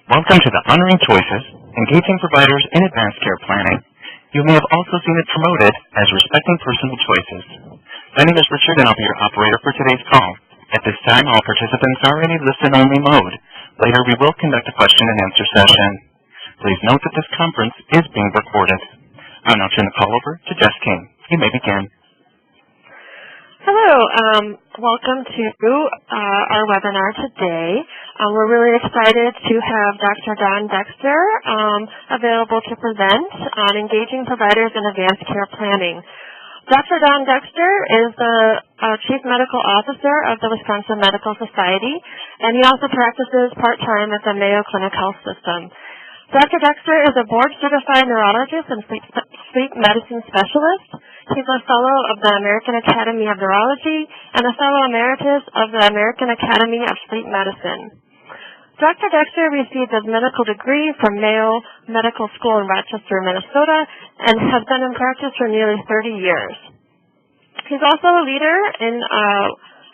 Welcome to the Honoring Choices, Engaging Providers in Advanced Care Planning. You may have also seen it promoted as Respecting Personal Choices. My name is Richard and I'll be your operator for today's call. At this time, all participants are in a listen-only mode. Later, we will conduct a question-and-answer session. Please note that this conference is being recorded. I'll now turn the call over to Jess King. You may begin. Hello, welcome to our webinar today. We're really excited to have Dr. Donn Dexter available to present on engaging providers in advanced care planning. Dr. Donn Dexter is the Chief Medical Officer of the Wisconsin Medical Society, and he also practices part-time at the Mayo Clinic Health System. Dr. Dexter is a board-certified neurologist and sleep medicine specialist. He's a fellow of the American Academy of Neurology and a fellow emeritus of the American Academy of Sleep Medicine. Dr. Dexter received his medical degree from Mayo Medical School in Rochester, Minnesota, and has been in practice for nearly 30 years. He's also a leader in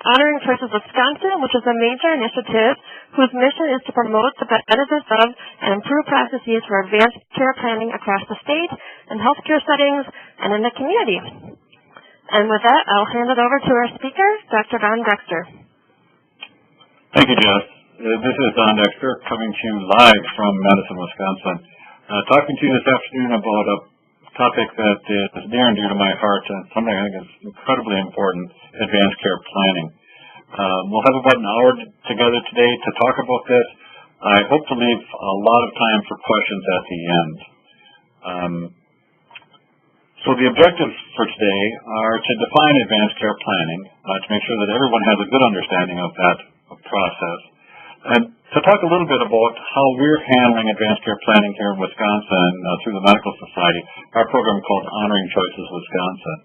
Honoring Choices Wisconsin, which is a major initiative whose mission is to promote the benefits of and improve processes for advanced care planning across the state, in healthcare settings, and in the community. And with that, I'll hand it over to our speaker, Dr. Donn Dexter. Thank you, Jess. This is Donn Dexter coming to you live from Madison, Wisconsin. Talking to you this afternoon about a topic that is near and dear to my heart and something I think is incredibly important, advanced care planning. We'll have about an hour together today to talk about this. I hope to leave a lot of time for questions at the end. So the objectives for today are to define advanced care planning, to make sure that everyone has a good understanding of that process, and to talk a little bit about how we're handling advanced care planning here in Wisconsin through the Medical Society, our program called Honoring Choices Wisconsin,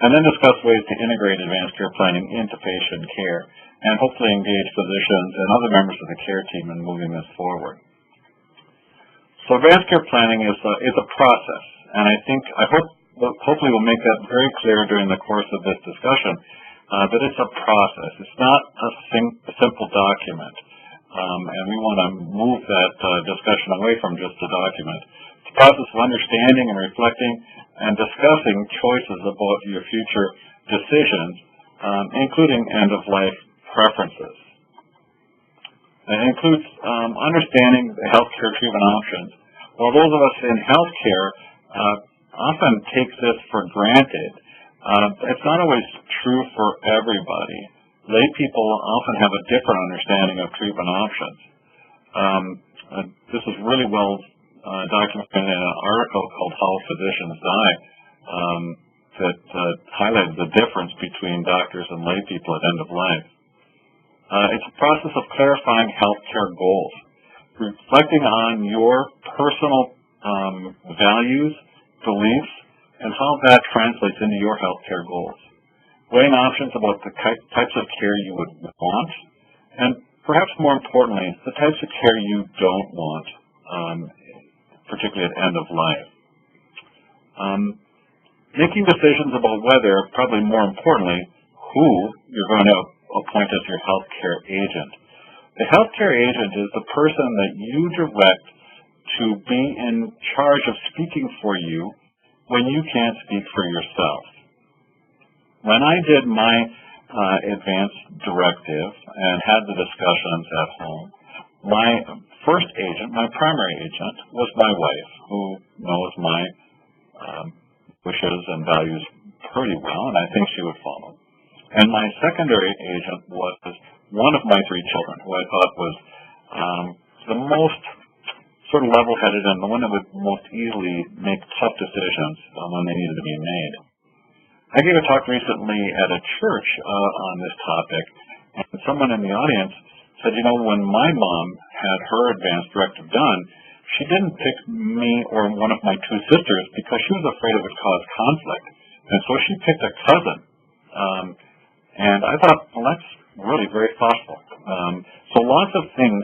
and then discuss ways to integrate advanced care planning into patient care and hopefully engage physicians and other members of the care team in moving this forward. So advanced care planning is a process, and hopefully we'll make that very clear during the course of this discussion, that it's a process. It's not a simple document. And we want to move that discussion away from just a document. It's a process of understanding and reflecting and discussing choices about your future decisions, including end-of-life preferences. It includes understanding the healthcare treatment options. While those of us in healthcare often take this for granted, it's not always true for everybody. Lay people often have a different understanding of treatment options. This is really well documented in an article called How Physicians Die that highlighted the difference between doctors and lay people at end of life. It's a process of clarifying healthcare goals, reflecting on your personal values, beliefs, and how that translates into your healthcare goals. Weighing options about the types of care you would want, and perhaps more importantly, the types of care you don't want, particularly at end of life. Making decisions about whether, probably more importantly, who you're going to appoint as your healthcare agent. The healthcare agent is the person that you direct to be in charge of speaking for you when you can't speak for yourself. When I did my advanced directive and had the discussions at home, my first agent, my primary agent, was my wife, who knows my wishes and values pretty well, and I think she would follow. And my secondary agent was one of my three children, who I thought was the most sort of level-headed and the one that would most easily make tough decisions when they needed to be made. I gave a talk recently at a church on this topic, and someone in the audience said, you know, when my mom had her advanced directive done, she didn't pick me or one of my two sisters because she was afraid it would cause conflict, and so she picked a cousin. And I thought, well, that's really very thoughtful. So lots of things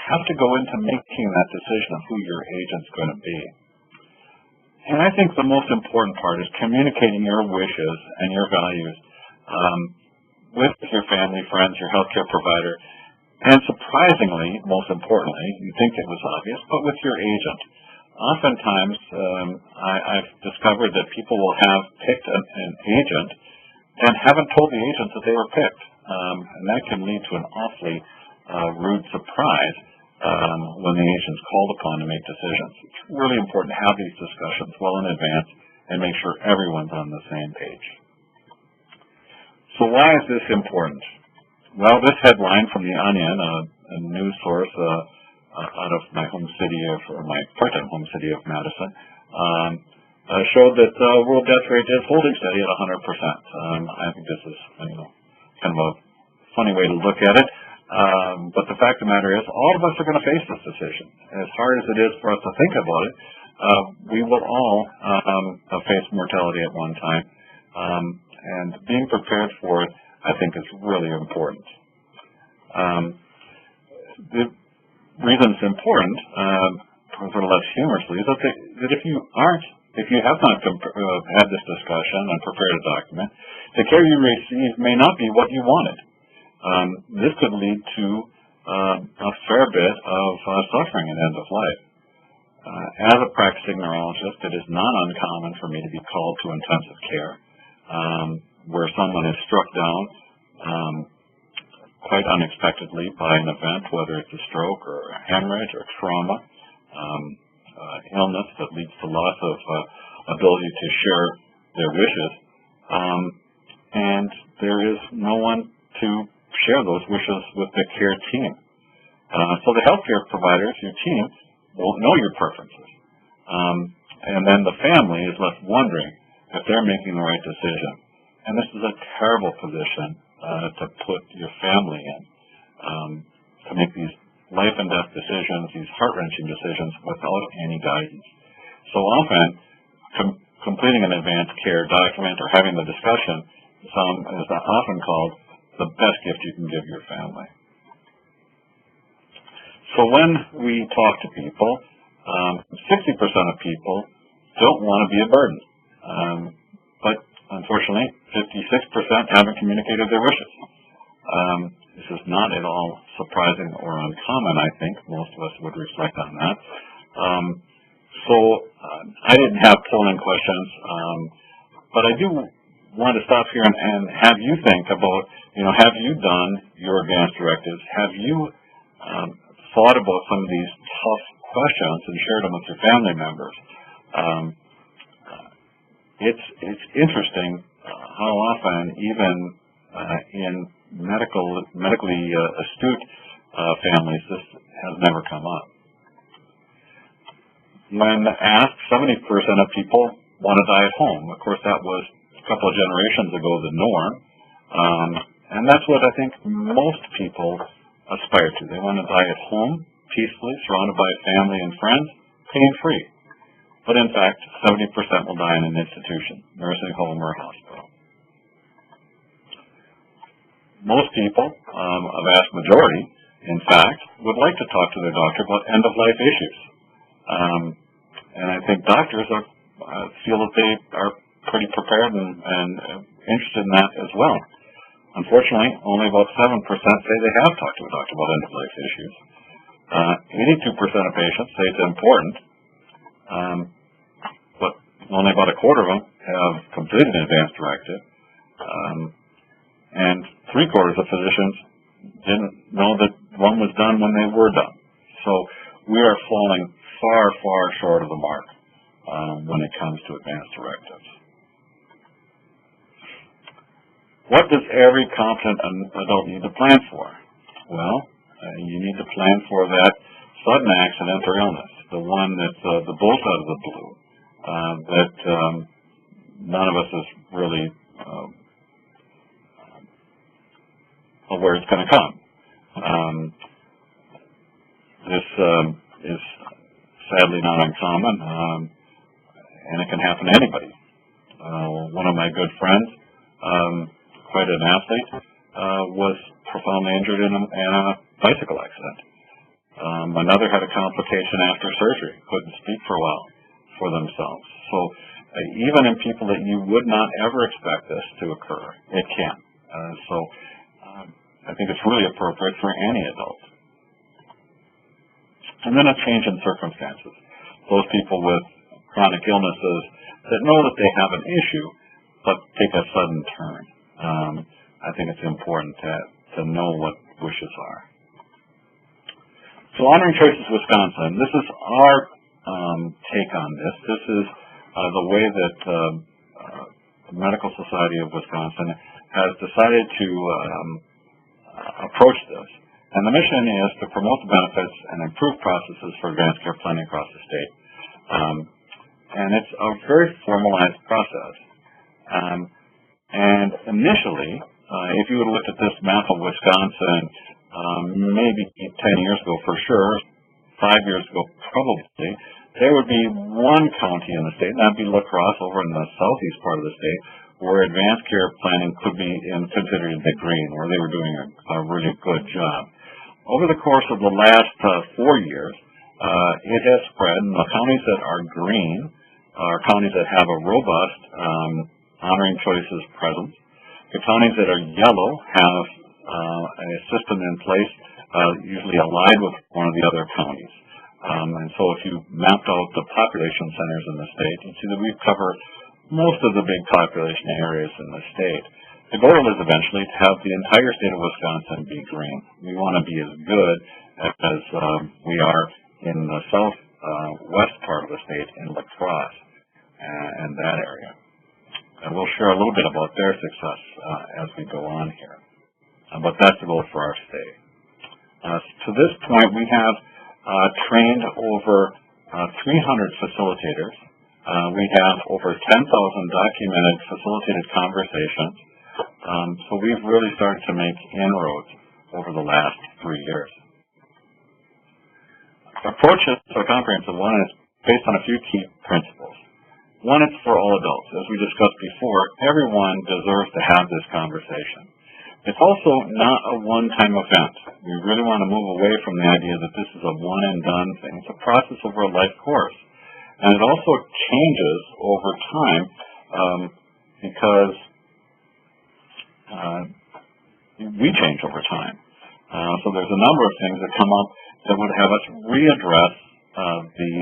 have to go into making that decision of who your agent's going to be. And I think the most important part is communicating your wishes and your values with your family, friends, your healthcare provider, And surprisingly, most importantly, you think it was obvious, but with your agent. Oftentimes, I've discovered that people will have picked an agent and haven't told the agent that they were picked. And that can lead to an awfully rude surprise when the agent's called upon to make decisions. It's really important to have these discussions well in advance and make sure everyone's on the same page. So why is this important? Well, this headline from The Onion, a news source out of my home city or my part-time home city of Madison, showed that world death rate is holding steady at 100%. I think this is kind of a funny way to look at it. But the fact of the matter is, all of us are going to face this decision. As hard as it is for us to think about it, we will all face mortality at one time. And being prepared for it, I think, is really important. The reason it's important, sort of less humorously, is that if you have not had this discussion and prepared a document, the care you receive may not be what you wanted. This could lead to a fair bit of suffering at end of life. As a practicing neurologist, it is not uncommon for me to be called to intensive care, where someone is struck down quite unexpectedly by an event, whether it's a stroke or a hemorrhage or trauma, illness that leads to loss of ability to share their wishes, and there is no one to share those wishes with the care team. So the healthcare providers, your team, will know your preferences. And then the family is left wondering if they're making the right decision. And this is a terrible position to put your family in, to make these life and death decisions, these heart-wrenching decisions without any guidance. So often, completing an advanced care document or having the discussion is often called the best gift you can give your family. So when we talk to people, 60% of people don't want to be a burden. But unfortunately, 56% haven't communicated their wishes. This is not at all surprising or uncommon, I think. Most of us would reflect on that. So I didn't have polling questions, but I do want to stop here and have you think about, have you done your advanced directives? Have you thought about some of these tough questions and shared them with your family members? It's interesting how often, even in medically astute families, this has never come up. When asked, 70% of people want to die at home. Of course, that was a couple of generations ago the norm, and that's what I think most people aspire to. They want to die at home, peacefully, surrounded by family and friends, pain-free. But in fact, 70% will die in an institution, nursing home, or hospital. Most people, a vast majority, in fact, would like to talk to their doctor about end-of-life issues. And I think doctors feel that they are pretty prepared and interested in that as well. Unfortunately, only about 7% say they have talked to a doctor about end-of-life issues. 82% of patients say it's important, but only about a quarter of them have completed an advanced directive, and 3/4 of physicians didn't know that one was done when they were done. So we are falling far, far short of the mark when it comes to advanced directives. What does every competent adult need to plan for? Well, you need to plan for that sudden accident or illness, the one that's the bolt out of the blue, that none of us is really where it's going to come. This is sadly not uncommon, and it can happen to anybody. One of my good friends, quite an athlete, was profoundly injured in a bicycle accident. Another had a complication after surgery, couldn't speak for a while for themselves. So even in people that you would not ever expect this to occur, it can. So I think it's really appropriate for any adult. And then a change in circumstances. Those people with chronic illnesses that know that they have an issue, but take a sudden turn. I think it's important to know what wishes are. So Honoring Choices Wisconsin, this is our take on this. This is the way that the Medical Society of Wisconsin has decided to approach this. And the mission is to promote the benefits and improve processes for advanced care planning across the state. And it's a very formalized process. And initially, if you would have looked at this map of Wisconsin, maybe 10 years ago for sure, 5 years ago probably, there would be one county in the state, and that would be La Crosse over in the southeast part of the state, where advanced care planning could be considered in the green, where they were doing a really good job. Over the course of the last 4 years, it has spread, and the counties that are green are counties that have a robust honoring choices presence. The counties that are yellow have a system in place, usually allied with one of the other counties. And so if you mapped out the population centers in the state, you see that we cover most of the big population areas in the state. The goal is eventually to have the entire state of Wisconsin be green. We want to be as good as we are in the southwest part of the state in La Crosse and that area. And we'll share a little bit about their success as we go on here. But that's the goal for our state. To this point, we have trained over 300 facilitators. We have over 10,000 documented facilitated conversations. So we've really started to make inroads over the last 3 years. Our approach is a comprehensive one, and it's based on a few key principles. One, it's for all adults. As we discussed before, everyone deserves to have this conversation. It's also not a one-time event. We really want to move away from the idea that this is a one-and-done thing. It's a process over a life course. And it also changes over time because we change over time. So there's a number of things that come up that would have us readdress the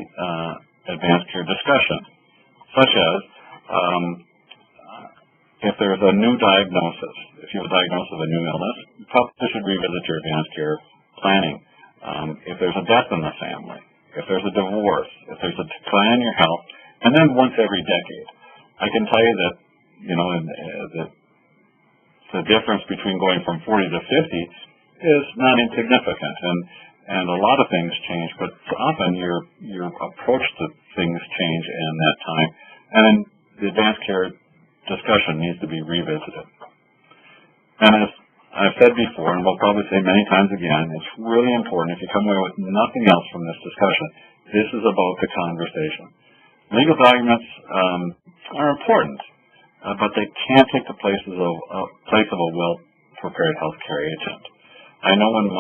advanced care discussion, such as if there's a new diagnosis, if you have a diagnosis of a new illness, you probably should revisit your advanced care planning. If there's a death in the family, if there's a divorce, if there's a decline in your health, and then once every decade. I can tell you that, the difference between going from 40 to 50 is not insignificant, and a lot of things change, but often your approach to things change in that time, and the advanced care discussion needs to be revisited. And as I've said before, and we'll probably say many times again, it's really important, if you come away with nothing else from this discussion, this is about the conversation. Legal documents are important, but they can't take the place of a well-prepared healthcare agent. I know when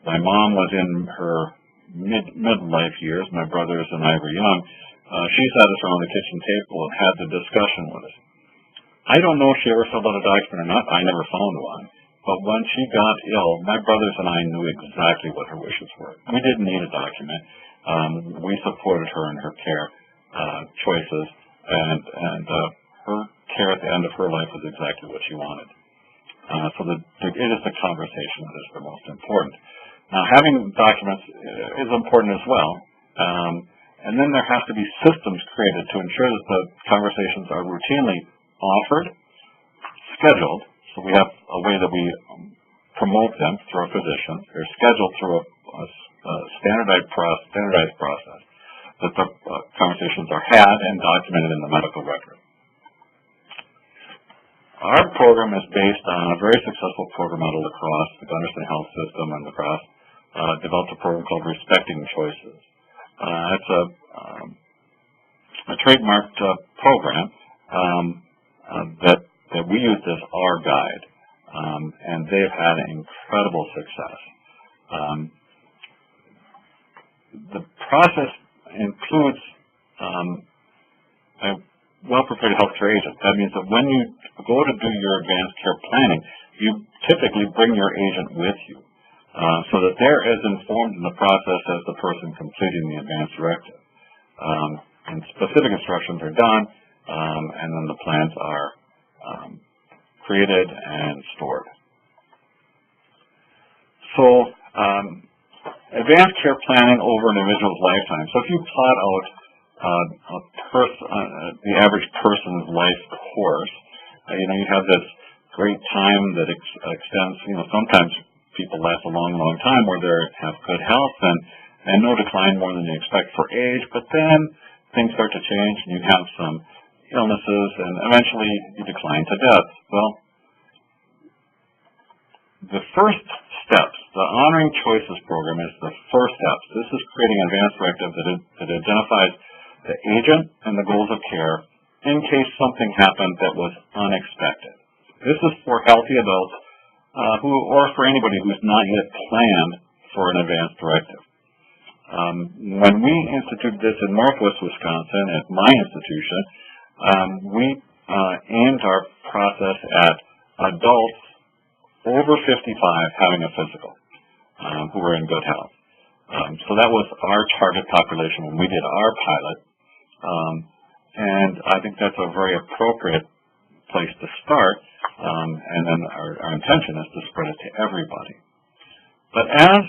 my mom was in her midlife years, my brothers and I were young, she sat us around the kitchen table and had the discussion with us. I don't know if she ever filled out a document or not. I never found one. But when she got ill, my brothers and I knew exactly what her wishes were. We didn't need a document. We supported her in her care choices, and her care at the end of her life was exactly what she wanted. So it is the conversation that is the most important. Now, having documents is important as well. And then there has to be systems created to ensure that the conversations are routinely offered, scheduled, so we have a way that we promote them through a physician. They're scheduled through a standardized process that the conversations are had and documented in the medical record. Our program is based on a very successful program out of La Crosse. The Gunderson Health System and La Crosse developed a program called Respecting Choices. It's a trademarked program that we use as our guide, and they've had incredible success. The process includes well-prepared healthcare agent. That means that when you go to do your advanced care planning, you typically bring your agent with you so that they're as informed in the process as the person completing the advanced directive. And specific instructions are done, and then the plans are created and stored. So advanced care planning over an individual's lifetime. So if you plot out the average person's life course, you have this great time that extends, sometimes people last a long, long time where they have good health and no decline more than you expect for age, but then things start to change and you have some illnesses and eventually you decline to death. Well, the first steps, the Honoring Choices program is the first step. This is creating an advanced directive that identifies the agent and the goals of care in case something happened that was unexpected. This is for healthy adults or for anybody who's not yet planned for an advanced directive. When we instituted this in Northwest Wisconsin at my institution, we aimed our process at adults over 55 having a physical who were in good health. So that was our target population when we did our pilot. And I think that's a very appropriate place to start. And then our intention is to spread it to everybody. But as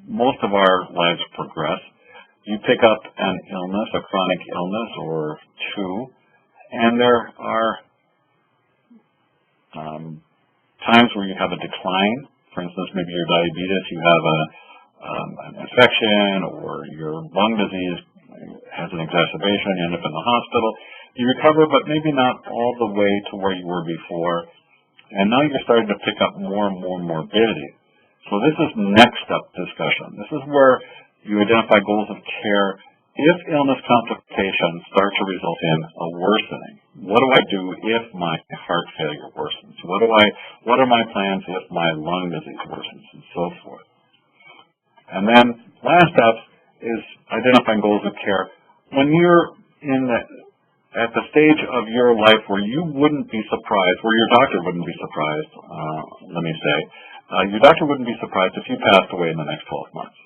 most of our lives progress, you pick up an illness, a chronic illness or two, and there are times where you have a decline. For instance, maybe your diabetes, you have an infection, or your lung disease has an exacerbation, you end up in the hospital. You recover, but maybe not all the way to where you were before. And now you're starting to pick up more and more morbidity. So this is next up discussion. This is where you identify goals of care if illness complications start to result in a worsening. What do I do if my heart failure worsens? What are my plans if my lung disease worsens, and so forth. And then last up is identifying goals of care. When you're at the stage of your life where you wouldn't be surprised, where your doctor wouldn't be surprised, your doctor wouldn't be surprised if you passed away in the next 12 months.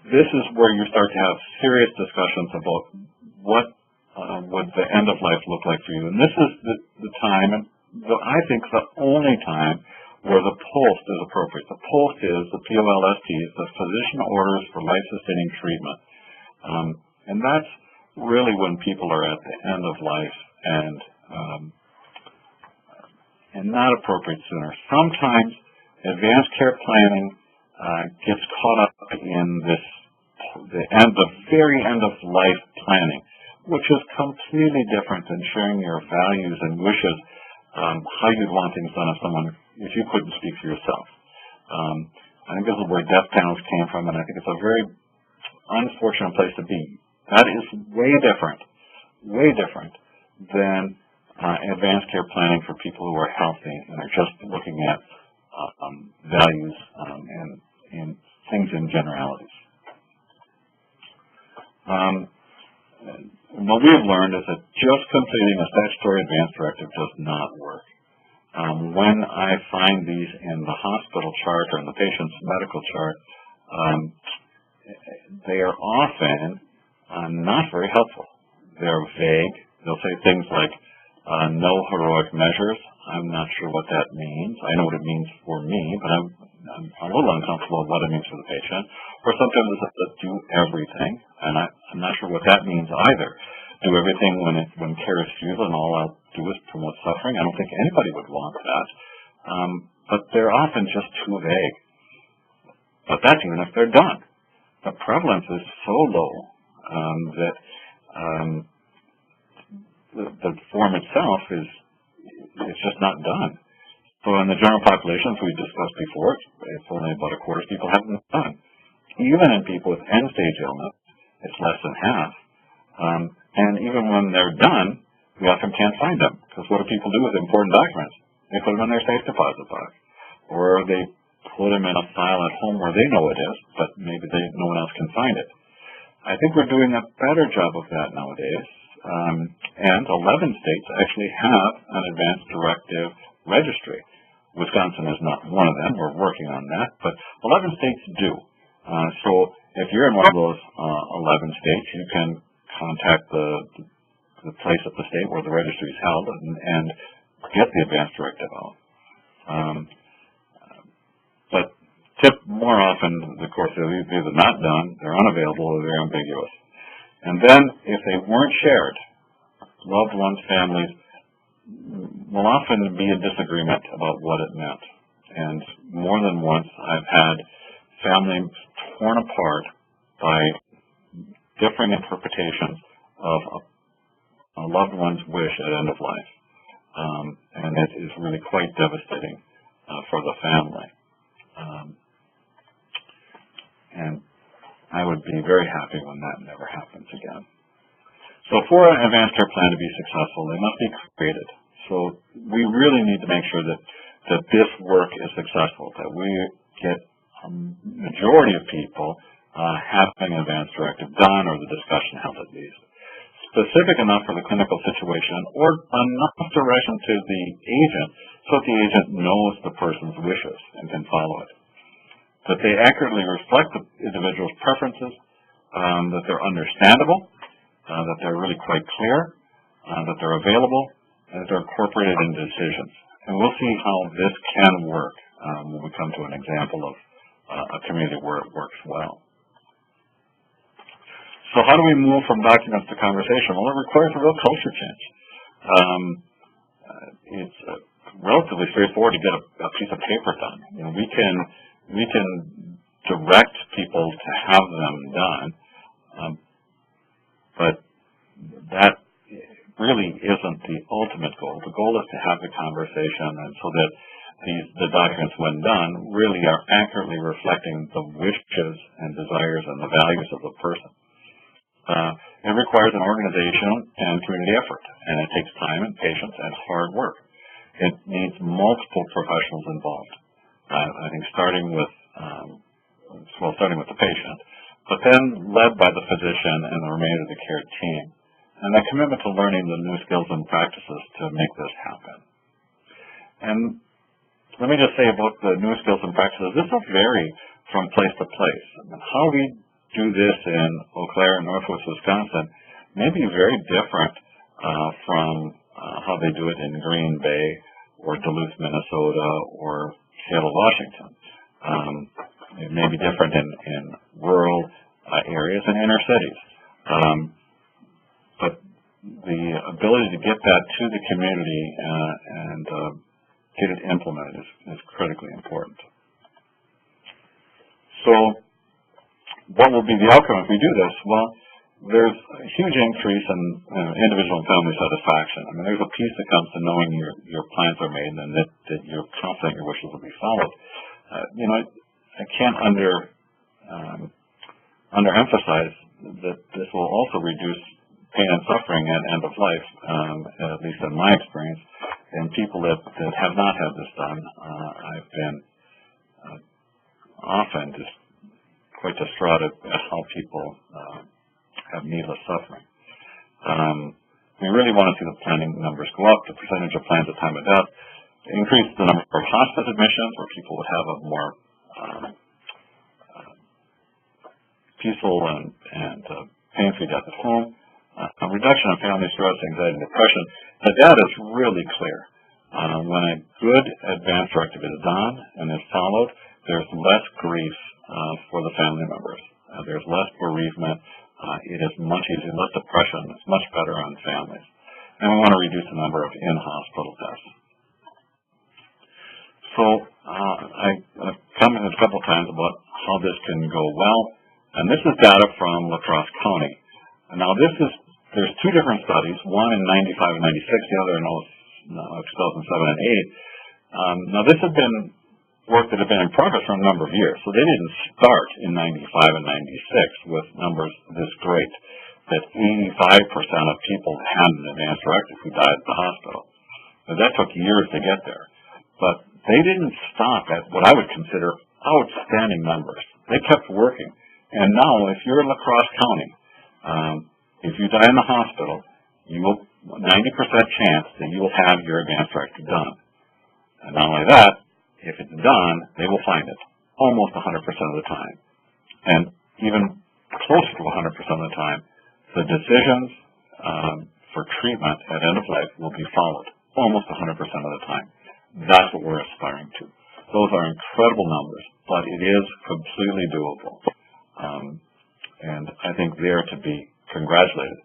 This is where you start to have serious discussions about what would the end of life look like for you. And this is the time, and I think the only time, where the POLST is appropriate. The POLST is, the POLST is the Physician Orders for Life-Sustaining Treatment. And that's really when people are at the end of life and not appropriate sooner. Sometimes advanced care planning gets caught up in the very end of life planning, which is completely different than sharing your values and wishes, how you'd want things done if you couldn't speak for yourself. I think this is where death panels came from, and I think it's a very unfortunate place to be. That is way different than advanced care planning for people who are healthy and are just looking at values and things in generalities. What we have learned is that just completing a statutory advanced directive does not work. When I find these in the hospital chart or in the patient's medical chart, they are often not very helpful. They're vague. They'll say things like, no heroic measures. I'm not sure what that means. I know what it means for me, but I'm a little uncomfortable with what it means for the patient. Or sometimes it's to do everything, and I'm not sure what that means either. Do everything when care is futile and all I'll do is promote suffering. I don't think anybody would want that. But they're often just too vague. But that's even if they're done. The prevalence is so low that the form itself is just not done. So in the general population, as we discussed before, it's only about a quarter of people haven't done. Even in people with end-stage illness, it's less than half. And even when they're done, we often can't find them. Because what do people do with important documents? They put them in their safe deposit box. Or they put them in a file at home where they know it is, but maybe no one else can find it. I think we're doing a better job of that nowadays, and 11 states actually have an advanced directive registry. Wisconsin is not one of them. We're working on that, but 11 states do. So if you're in one of those 11 states, you can contact the place at the state where the registry is held and get the advanced directive out. But more often, of course, they're either not done, they're unavailable, or they're ambiguous. And then, if they weren't shared, loved ones, families will often be in disagreement about what it meant. And more than once, I've had families torn apart by differing interpretations of a loved one's wish at end of life. And it is really quite devastating for the family. And I would be very happy when that never happens again. So for an advanced care plan to be successful, they must be created. So we really need to make sure that this work is successful, that we get a majority of people having an advanced directive done, or the discussion held at least. Specific enough for the clinical situation, or enough direction to the agent so that the agent knows the person's wishes and can follow it. That they accurately reflect the individual's preferences, that they're understandable, that they're really quite clear, that they're available, and that they're incorporated into decisions. And we'll see how this can work when we come to an example of a community where it works well. So how do we move from documents to conversation? Well, it requires a real culture change. It's relatively straightforward to get a piece of paper done. You know, we can direct people to have them done, but that really isn't the ultimate goal. The goal is to have the conversation, and so that the documents, when done, really are accurately reflecting the wishes and desires and the values of the person. It requires an organizational and community effort, and it takes time and patience and hard work. It needs multiple professionals involved. I think starting with the patient, but then led by the physician and the remainder of the care team, and that commitment to learning the new skills and practices to make this happen. And let me just say about the new skills and practices, this will vary from place to place. I mean, how we do this in Eau Claire, Northwest Wisconsin, may be very different from how they do it in Green Bay or Duluth, Minnesota, or Seattle, Washington. It may be different in rural areas and inner cities. But the ability to get that to the community and get it implemented is critically important. So what will be the outcome if we do this? Well, there's a huge increase in individual and family satisfaction. I mean, there's a piece that comes to knowing your plans are made and that you're confident your wishes will be followed. I can't underemphasize that this will also reduce pain and suffering at end of life, at least in my experience. And people that have not had this done, I've been often just quite distraught at how people have needless suffering. We really want to see the planning numbers go up, the percentage of plans at time of death, increase the number of hospice admissions where people would have a more peaceful and pain-free death at home, a reduction in family stress, anxiety, and depression. The data is really clear. When a good advanced directive is done and is followed, there's less grief for the family members. There's less bereavement. It is much easier, less depression. It's much better on families. And we want to reduce the number of in-hospital deaths. So I've commented a couple times about how this can go well. And this is data from Crosse County. And now there's two different studies, one in 95 and 96, the other in 2007 and 8. Now this had been work that had been in progress for a number of years. So they didn't start in 95 and 96 with numbers this great, that 85% of people had an advanced directive who died at the hospital. Now, that took years to get there. But they didn't stop at what I would consider outstanding numbers. They kept working. And now, if you're in Crosse County, if you die in the hospital, you will 90% chance that you will have your advanced directive done. And not only that, if it's done, they will find it almost 100% of the time. And even closer to 100% of the time, the decisions for treatment at end of life will be followed almost 100% of the time. That's what we're aspiring to. Those are incredible numbers, but it is completely doable. And I think they're to be congratulated.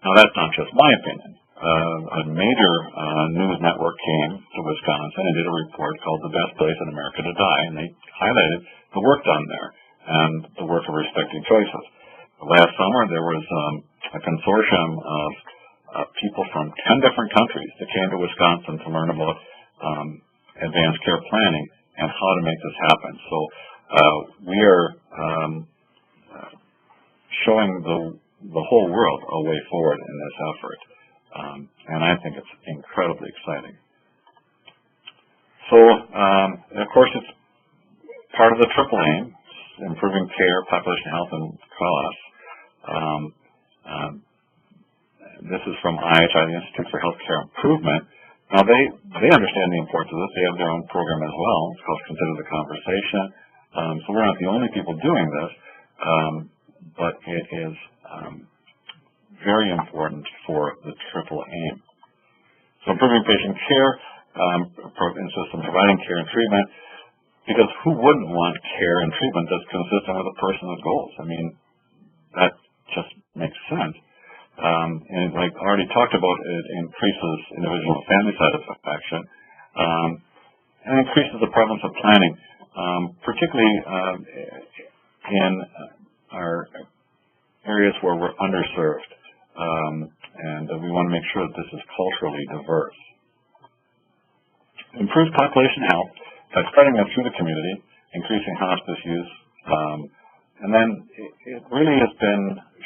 Now, that's not just my opinion. A major news network came to Wisconsin and did a report called The Best Place in America to Die, and they highlighted the work done there and the work of respecting choices. Last summer, there was a consortium of people from 10 different countries that came to Wisconsin to learn about advanced care planning and how to make this happen. So we are showing the whole world a way forward in this effort. And I think it's incredibly exciting. So, of course, it's part of the triple aim, improving care, population health, and cost. This is from IHI, the Institute for Healthcare Improvement. Now, they understand the importance of this. They have their own program as well. It's called Consider the Conversation. So we're not the only people doing this, but it is very important for the triple aim. So improving patient care, providing care and treatment, because who wouldn't want care and treatment that's consistent with a person's goals? I mean, that just makes sense. And like I already talked about, it increases individual and family satisfaction and increases the prevalence of planning, particularly in our areas where we're underserved. And we want to make sure that this is culturally diverse. Improves population health by spreading them through the community, increasing hospice use, and then it really has been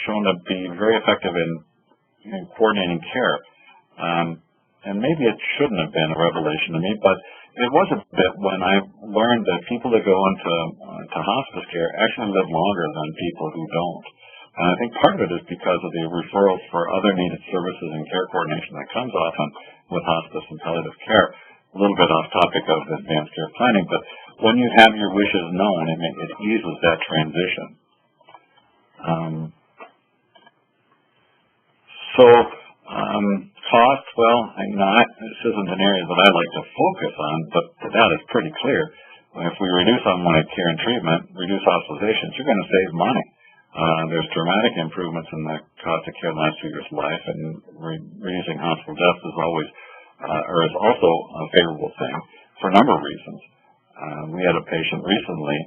shown to be very effective in coordinating care. And maybe it shouldn't have been a revelation to me, but it was a bit when I learned that people that go into hospice care actually live longer than people who don't. And I think part of it is because of the referrals for other needed services and care coordination that comes often with hospice and palliative care. A little bit off topic of advanced care planning, but when you have your wishes known, it eases that transition. Cost, well, this isn't an area that I like to focus on, but that is pretty clear. If we reduce unwanted care and treatment, reduce hospitalizations, you're going to save money. There's dramatic improvements in the cost of care in the last 2 years' life, and reducing hospital deaths is is also a favorable thing for a number of reasons. We had a patient recently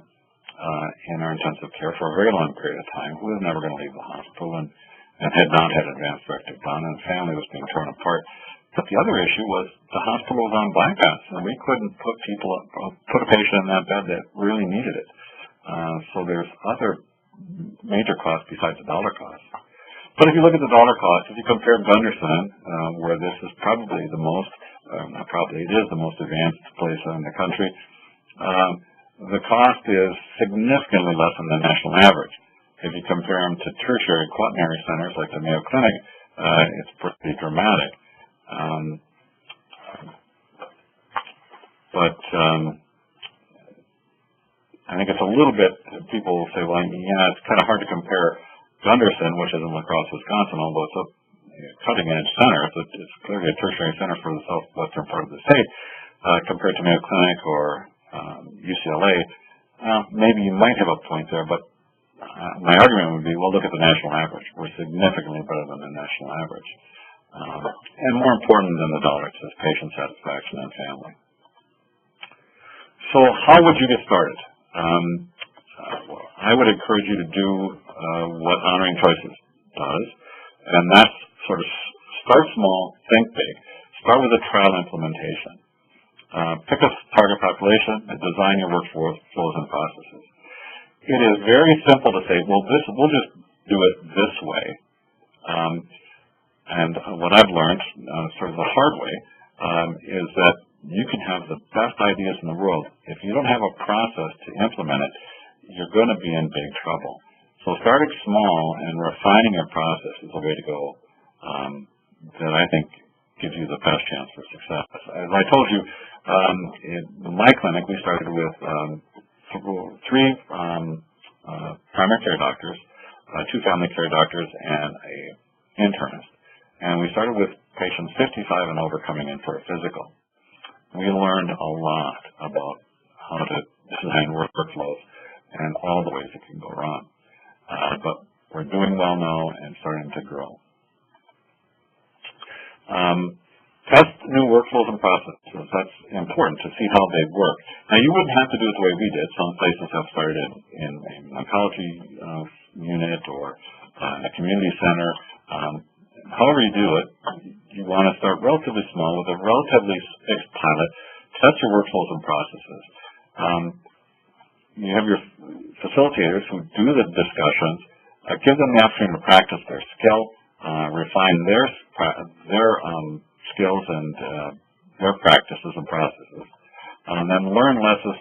in our intensive care for a very long period of time who was never going to leave the hospital and had not had advanced directive done, and the family was being torn apart. But the other issue was the hospital was on bypass, and we couldn't put a patient in that bed that really needed it. So there's other major costs besides the dollar cost. But if you look at the dollar cost, if you compare Gunderson, where this is probably the most, it is the most advanced place in the country, the cost is significantly less than the national average. If you compare them to tertiary quaternary centers like the Mayo Clinic, it's pretty dramatic. But I think it's a little bit, people will say, well, it's kind of hard to compare Gunderson, which is in La Crosse, Wisconsin, although it's a cutting-edge center. It's clearly a tertiary center for the southwestern part of the state, compared to Mayo Clinic or UCLA. Maybe you might have a point there, but my argument would be, well, look at the national average. We're significantly better than the national average. And more important than the dollar, it's patient satisfaction and family. So how would you get started? I would encourage you to do what Honoring Choices does, and that's sort of start small, think big. Start with a trial implementation. Pick a target population and design your workflows and processes. It is very simple to say, well, we'll just do it this way. And what I've learned, sort of the hard way, is that you can have the best ideas in the world. If you don't have a process to implement it, you're going to be in big trouble. So starting small and refining your process is the way to go that I think gives you the best chance for success. As I told you, in my clinic, we started with three primary care doctors, two family care doctors, and an internist. And we started with patients 55 and over coming in for a physical. We learned a lot about how to design workflows and all the ways it can go wrong. But we're doing well now and starting to grow. Test new workflows and processes. That's important to see how they work. Now, you wouldn't have to do it the way we did. Some places have started in an oncology unit or a community center. However you do it, you want to start relatively small with a relatively fixed pilot. Test your workflows and processes. You have your facilitators who do the discussions. Give them the opportunity to practice their skill, refine their skills and their practices and processes, and then learn lessons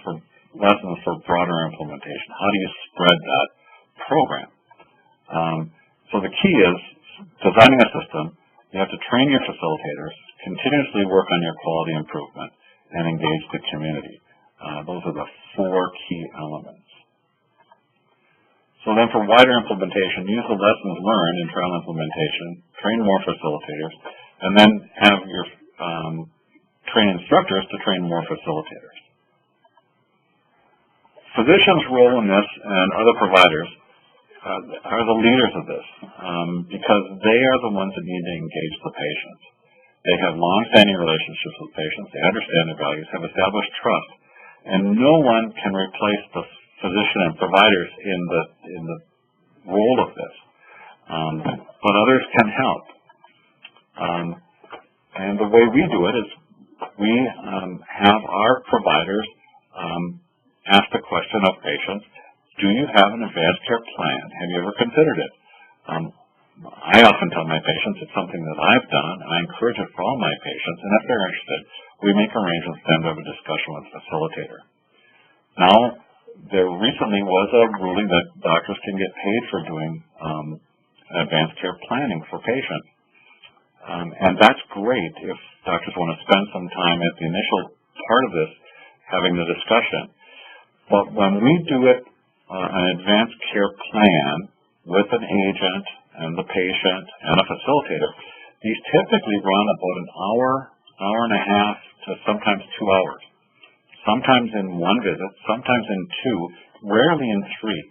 for broader implementation. How do you spread that program? So the key is designing a system. You have to train your facilitators, continuously work on your quality improvement, and engage the community. Those are the four key elements. So then for wider implementation, use the lessons learned in trial implementation, train more facilitators, and then have your train instructors to train more facilitators. Physicians' role in this and other providers are the leaders of this because they are the ones that need to engage the patients. They have long-standing relationships with patients. They understand their values, have established trust, and no one can replace the physician and providers in the role of this. But others can help. And the way we do it is we have our providers ask the question of patients, do you have an advanced care plan? Have you ever considered it? I often tell my patients it's something that I've done, and I encourage it for all my patients, and if they're interested, we make arrangements then to have a discussion with the facilitator. Now, there recently was a ruling that doctors can get paid for doing advanced care planning for patients. And that's great if doctors want to spend some time at the initial part of this having the discussion. But when we do it, an advanced care plan with an agent and the patient and a facilitator, these typically run about an hour, hour and a half to sometimes 2 hours. Sometimes in one visit, sometimes in two, rarely in three.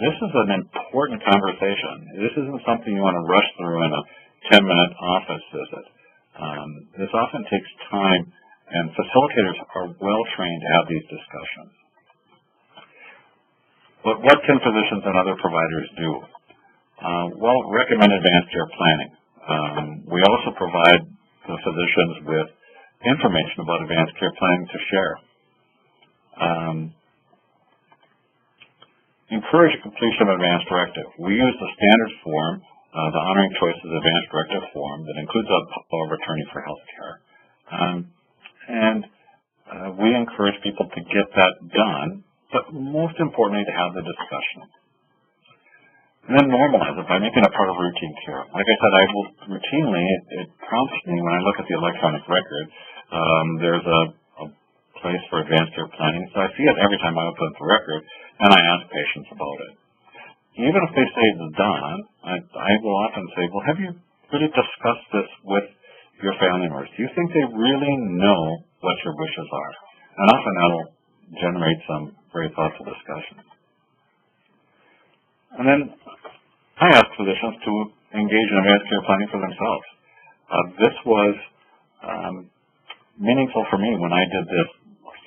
This is an important conversation. This isn't something you want to rush through in a 10-minute office visit. This often takes time, and facilitators are well trained to have these discussions. But what can physicians and other providers do? Well, recommend advanced care planning. We also provide the physicians with information about advanced care planning to share. Encourage completion of advanced directive. We use the standard form, the Honoring Choices Advanced Directive form that includes a power of attorney for health care. We encourage people to get that done, but most importantly to have the discussion. And then normalize it by making it part of routine care. Like I said, I will routinely, it prompts me when I look at the electronic record, there's a place for advanced care planning, so I see it every time I open the record, and I ask patients about it. Even if they say it's done, I will often say, well, have you really discussed this with your family members? Do you think they really know what your wishes are? And often that'll generate some very thoughtful discussion. And then I ask physicians to engage in advanced care planning for themselves. This was meaningful for me when I did this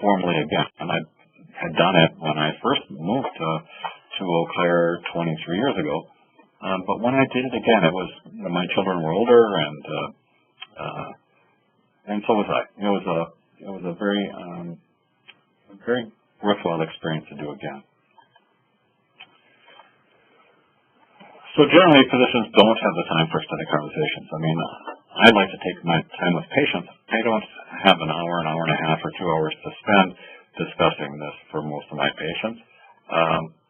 formally again, and I had done it when I first moved to Eau Claire 23 years ago. But when I did it again, it was my children were older, and so was I. It was a very worthwhile experience to do again. So generally, physicians don't have the time for extended conversations. I mean, I like to take my time with patients. I don't have an hour and a half, or 2 hours to spend discussing this for most of my patients,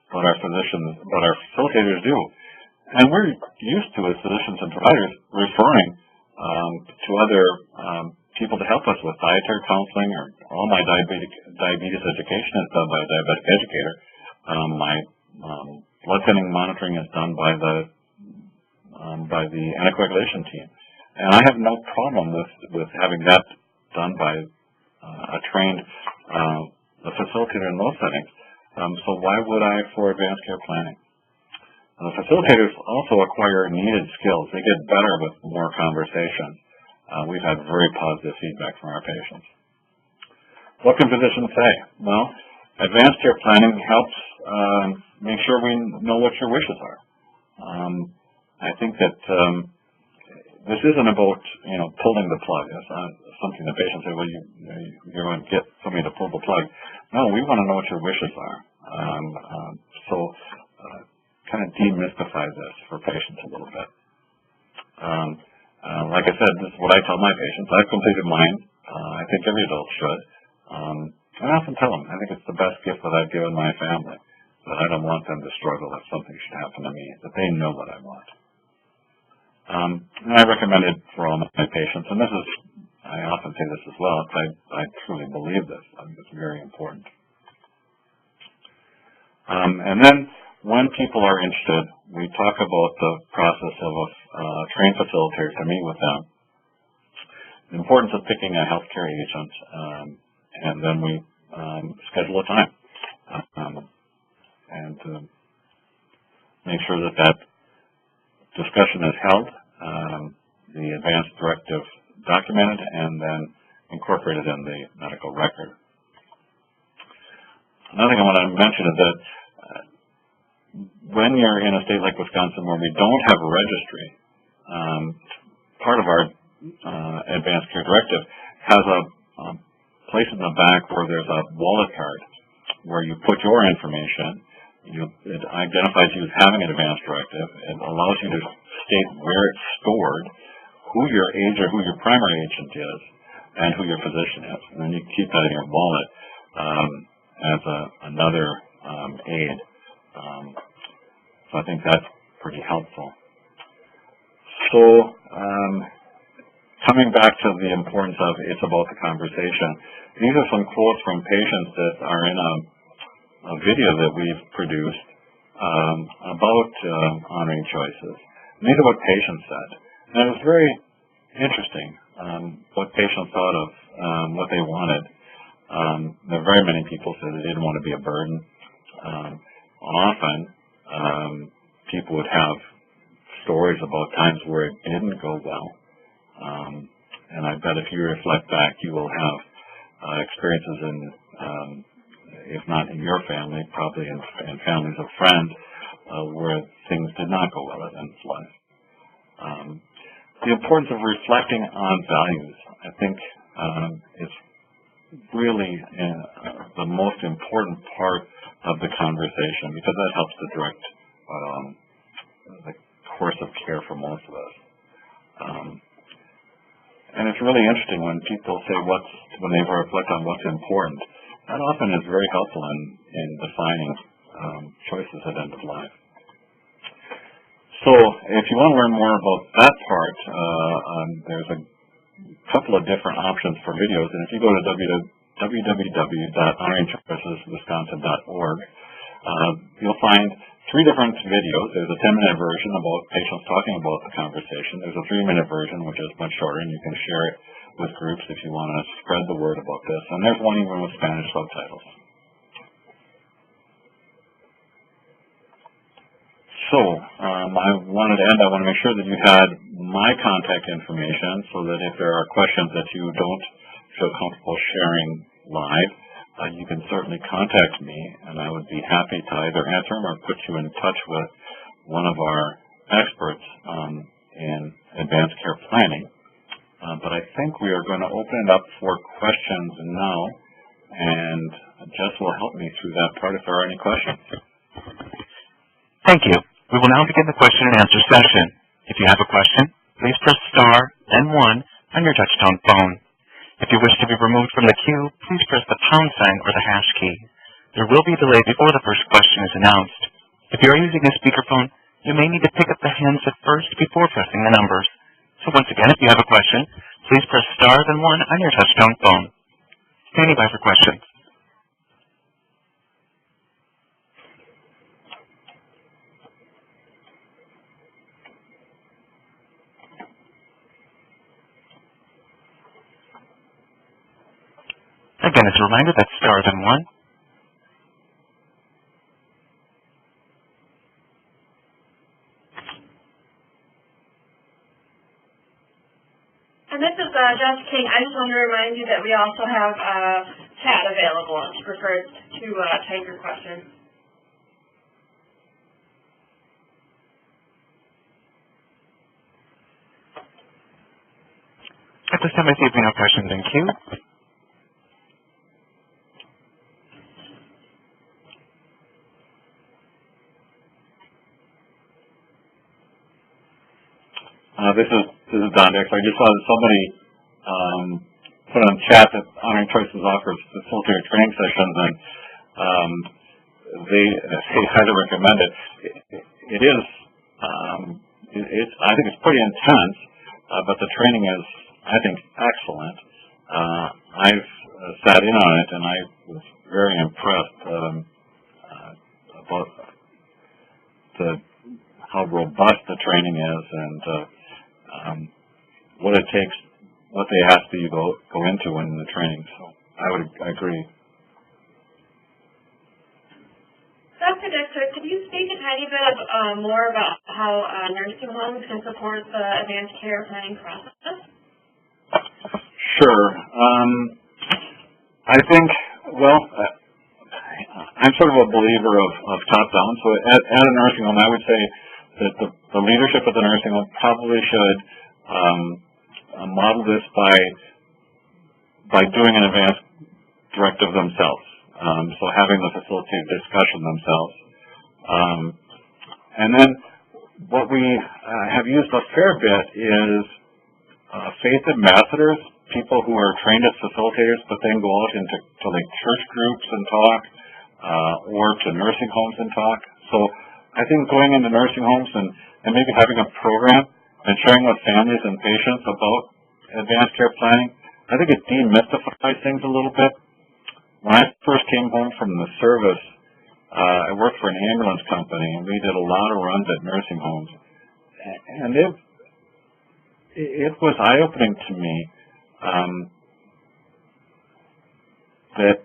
but our facilitators do. And we're used to, as physicians and providers, referring to other people to help us with dietary counseling, or all my diabetes education is done by a diabetic educator. My blood thinning monitoring is done by the anticoagulation team. And I have no problem with having that done by a trained facilitator in those settings. So why would I for advanced care planning? The facilitators also acquire needed skills. They get better with more conversation. We've had very positive feedback from our patients. What can physicians say? Well, advanced care planning helps make sure we know what your wishes are. I think that this isn't about, pulling the plug. It's not something that patients say, well, you're going to get somebody to pull the plug. No, we want to know what your wishes are. Kind of demystify this for patients a little bit. Like I said, this is what I tell my patients. I've completed mine. I think every adult should. And I often tell them, I think it's the best gift that I've given my family, that I don't want them to struggle if something should happen to me, that they know what I want. And I recommend it for all my patients, and I often say this as well, because I truly believe this. I think it's very important. And then when people are interested, we talk about the process of a trained facilitator to meet with them, the importance of picking a healthcare agent, and then we schedule a time and make sure that discussion is held, the advanced directive documented, and then incorporated in the medical record. Another thing I want to mention is that when you're in a state like Wisconsin where we don't have a registry, part of our advanced care directive has a place in the back where there's a wallet card where you put your information. It identifies you as having an advanced directive. It allows you to state where it's stored, who your agent, who your primary agent is, and who your physician is. And then you keep that in your wallet as another aid. So I think that's pretty helpful. So coming back to the importance of it's about the conversation, these are some quotes from patients that are in a video that we've produced about honoring choices. And these are what patients said. And it was very interesting what patients thought of what they wanted. There are very many people said they didn't want to be a burden. Often, people would have stories about times where it didn't go well. And I bet if you reflect back, you will have experiences in, if not in your family, probably in families of friends, where things did not go well at end of life. The importance of reflecting on values, I think, is really the most important part of the conversation, because that helps to direct the course of care for most of us. And it's really interesting when people say when they reflect on what's important. That often is very helpful in defining choices at end of life. So if you want to learn more about that part, there's a couple of different options for videos. And if you go to www.honoringchoiceswisconsin.org, you'll find 3 different videos. There's a 10-minute version about patients talking about the conversation. There's a 3-minute version, which is much shorter, and you can share it with groups if you want to spread the word about this. And there's one even with Spanish subtitles. So I wanted to end. I want to make sure that you had my contact information so that if there are questions that you don't feel comfortable sharing live, you can certainly contact me, and I would be happy to either answer them or put you in touch with one of our experts in advanced care planning. But I think we are going to open it up for questions now, and Jess will help me through that part if there are any questions. Thank you. We will now begin the question and answer session. If you have a question, please press star, then 1 on your touch-tone phone. If you wish to be removed from the queue, please press the pound sign or the hash key. There will be a delay before the first question is announced. If you are using a speakerphone, you may need to pick up the handset first before pressing the numbers. So once again, if you have a question, please press star, then 1 on your touch-tone phone. Standing by for questions. Again, as a reminder, that's star, then 1. And this is Judge King. I just want to remind you that we also have chat available if you prefer to type your questions. At this time, I see if we have no questions in queue. This is Donn Dexter. I just saw that somebody put on chat that Honoring Choices offers facilitator training sessions, and they highly recommend it. It is, I think it's pretty intense, but the training is, I think, excellent. I've sat in on it, and I was very impressed about how robust the training is, and what it takes, what they ask that you go into in the training. So I agree. Dr. Dexter, could you speak a tiny bit more about how nursing homes can support the advanced care planning process? Sure. I think, well, I'm sort of a believer of top-down. So at a nursing home, I would say that the leadership of the nursing home probably should model this by doing an advanced directive themselves. So having the facilitated discussion themselves. And then what we have used a fair bit is faith ambassadors, people who are trained as facilitators but then go out into like church groups and talk, or to nursing homes and talk. So I think going into nursing homes and maybe having a program and sharing with families and patients about advanced care planning, I think it demystifies things a little bit. When I first came home from the service, I worked for an ambulance company, and we did a lot of runs at nursing homes. And it was eye-opening to me that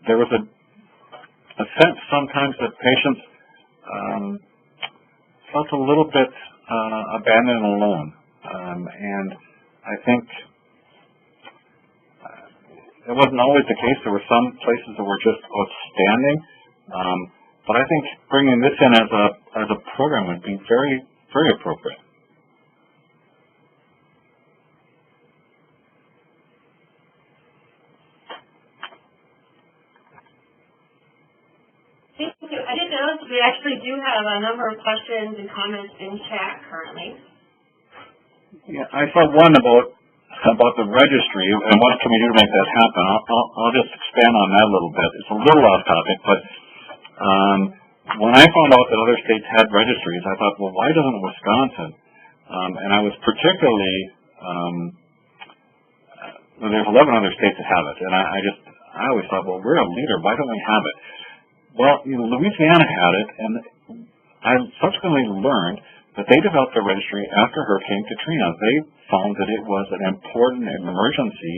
there was a sense sometimes that patients felt a little bit abandoned and alone. And I think it wasn't always the case. There were some places that were just outstanding. But I think bringing this in as a program would be very, very appropriate. Thank you. I did notice we actually do have a number of questions and comments in chat currently. Yeah, I saw one about the registry and what can we do to make that happen. I'll just expand on that a little bit. It's a little off topic, but when I found out that other states had registries, I thought, well, why doesn't Wisconsin? And I was particularly, well, there's 11 other states that have it, and I always thought, well, we're a leader. Why don't we have it? Well, Louisiana had it, and I subsequently learned that they developed a registry after Hurricane Katrina. They found that it was an important emergency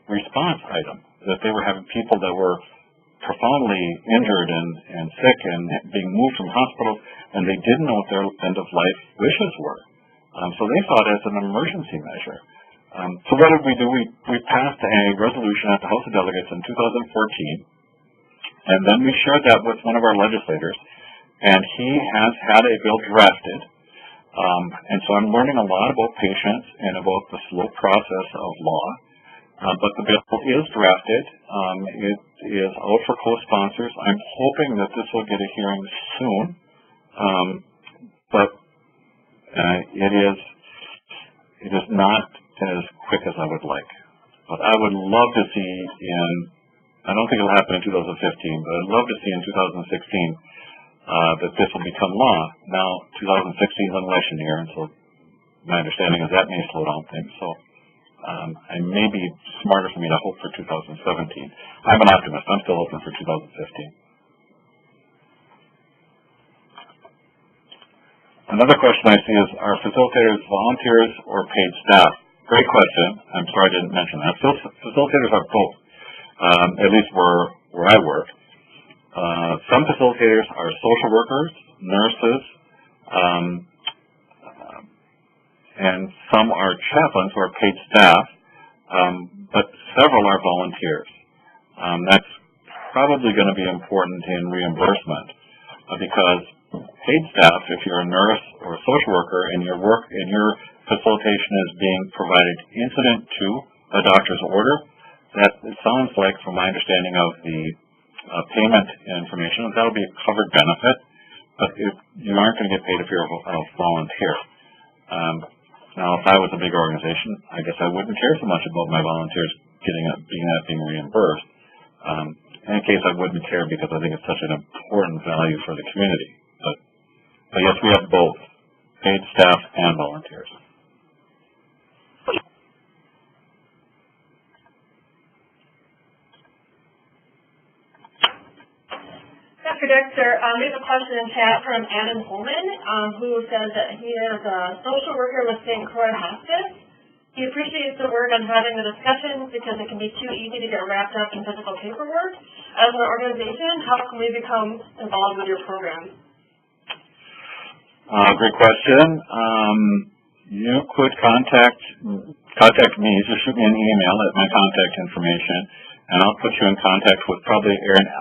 response item, that they were having people that were profoundly injured and sick and being moved from hospitals, and they didn't know what their end-of-life wishes were. So they saw it as an emergency measure. So what did we do? We passed a resolution at the House of Delegates in 2014, and then we shared that with one of our legislators, and he has had a bill drafted. And so I'm learning a lot about patients and about the slow process of law. But the bill is drafted. It is out for co-sponsors. I'm hoping that this will get a hearing soon. But it is not as quick as I would like. But I would love to see I don't think it'll happen in 2015, but I'd love to see in 2016 that this will become law. Now, 2016 is an election year, and so my understanding is that may slow down things. So it may be smarter for me to hope for 2017. I'm an optimist. I'm still hoping for 2015. Another question I see is, are facilitators volunteers or paid staff? Great question. I'm sorry I didn't mention that. Facilitators are both, at least where I work. Some facilitators are social workers, nurses, and some are chaplains who are paid staff, but several are volunteers. That's probably going to be important in reimbursement because paid staff, if you're a nurse or a social worker and your facilitation is being provided incident to a doctor's order, that it sounds like, from my understanding of the payment information, that'll be a covered benefit, but you aren't going to get paid if you're a volunteer. Now, if I was a big organization, I guess I wouldn't care so much about my volunteers being reimbursed. In any case, I wouldn't care because I think it's such an important value for the community. But yes, we have both, paid staff and volunteers. Dr. Dexter, we have a question in chat from Adam Holman, who says that he is a social worker with St. Croix Hospice. He appreciates the work on having the discussions because it can be too easy to get wrapped up in physical paperwork. As an organization, how can we become involved with your program? Great question. You could contact me. Just shoot me an email at my contact information, and I'll put you in contact with probably Arent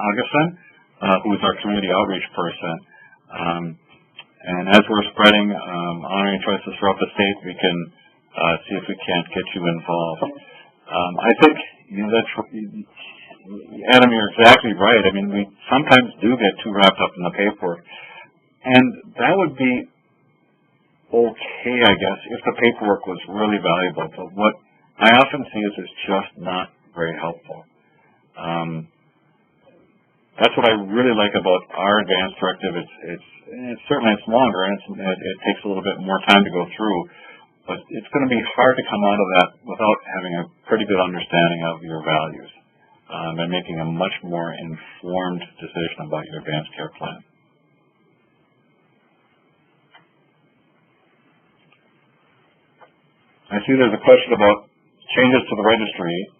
who is our community outreach person. And as we're spreading honoring choices throughout the state, we can see if we can't get you involved. I think Adam, you're exactly right. I mean, we sometimes do get too wrapped up in the paperwork. And that would be okay, I guess, if the paperwork was really valuable. But what I often see is it's just not very helpful. That's what I really like about our advanced directive. It's certainly longer and it takes a little bit more time to go through. But it's going to be hard to come out of that without having a pretty good understanding of your values and making a much more informed decision about your advanced care plan. I see there's a question about changes to the registry.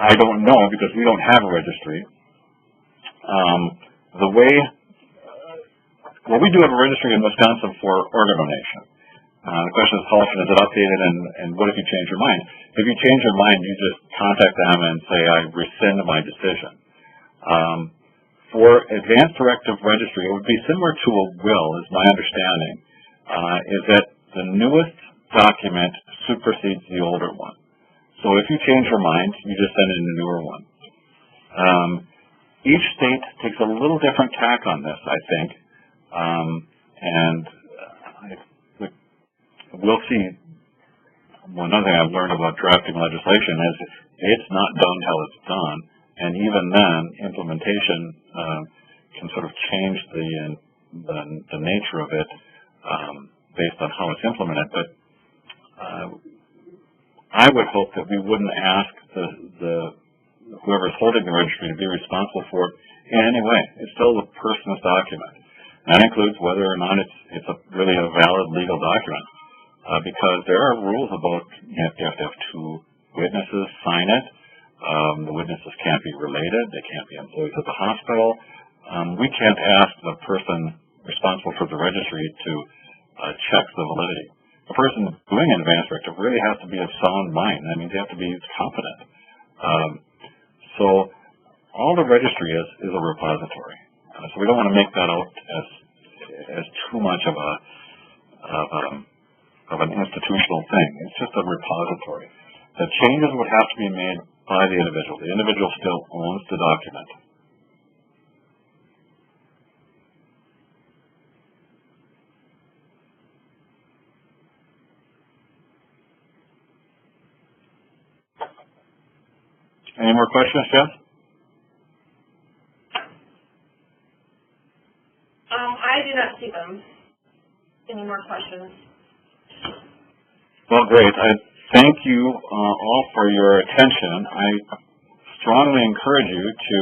I don't know because we don't have a registry. We do have a registry in Wisconsin for organ donation. The question is, how often is it updated, and what if you change your mind? If you change your mind, you just contact them and say, I rescind my decision. For Advanced Directive Registry, it would be similar to a will, is my understanding, is that the newest document supersedes the older one. So if you change your mind, you just send in a newer one. Each state takes a little different tack on this, I think. We'll see. One other thing I've learned about drafting legislation is it's not done till it's done. And even then, implementation can sort of change the nature of it based on how it's implemented. But I would hope that we wouldn't ask whoever's holding the registry to be responsible for it in any way. It's still the person's document. That includes whether or not it's really a valid legal document. Because there are rules about you have to have two witnesses sign it. The witnesses can't be related. They can't be employees of the hospital. We can't ask the person responsible for the registry to check the validity. The person doing an advanced directive really has to be of sound mind. That means they have to be competent. So all the registry is a repository. So we don't want to make that out as too much of an institutional thing. It's just a repository. The changes would have to be made by the individual. The individual still owns the document. Any more questions, Jess? I do not see them. Any more questions? Well, great. I thank you all for your attention. I strongly encourage you to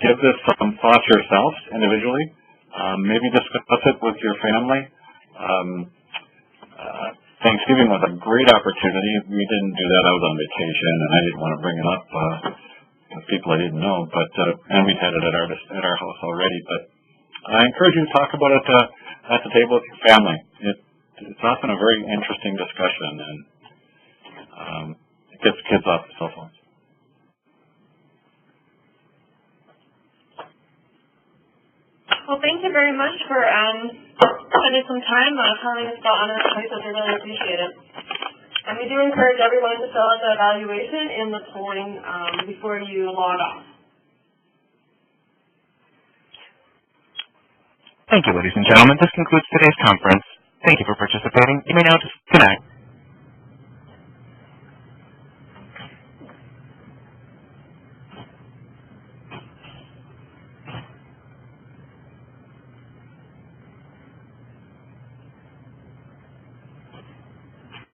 give this some thought yourselves individually. Maybe discuss it with your family. Thanksgiving was a great opportunity. We didn't do that. I was on vacation, and I didn't want to bring it up with people I didn't know. But and we'd had it at our house already. But I encourage you to talk about it at the table with your family. It's often a very interesting discussion, and it gets kids off the cell phones. Well, thank you very much for spending some time telling us about honor choices. I really appreciate it. And we do encourage everyone to fill out the evaluation in the polling before you log off. Thank you, ladies and gentlemen. This concludes today's conference. Thank you for participating. You may now disconnect.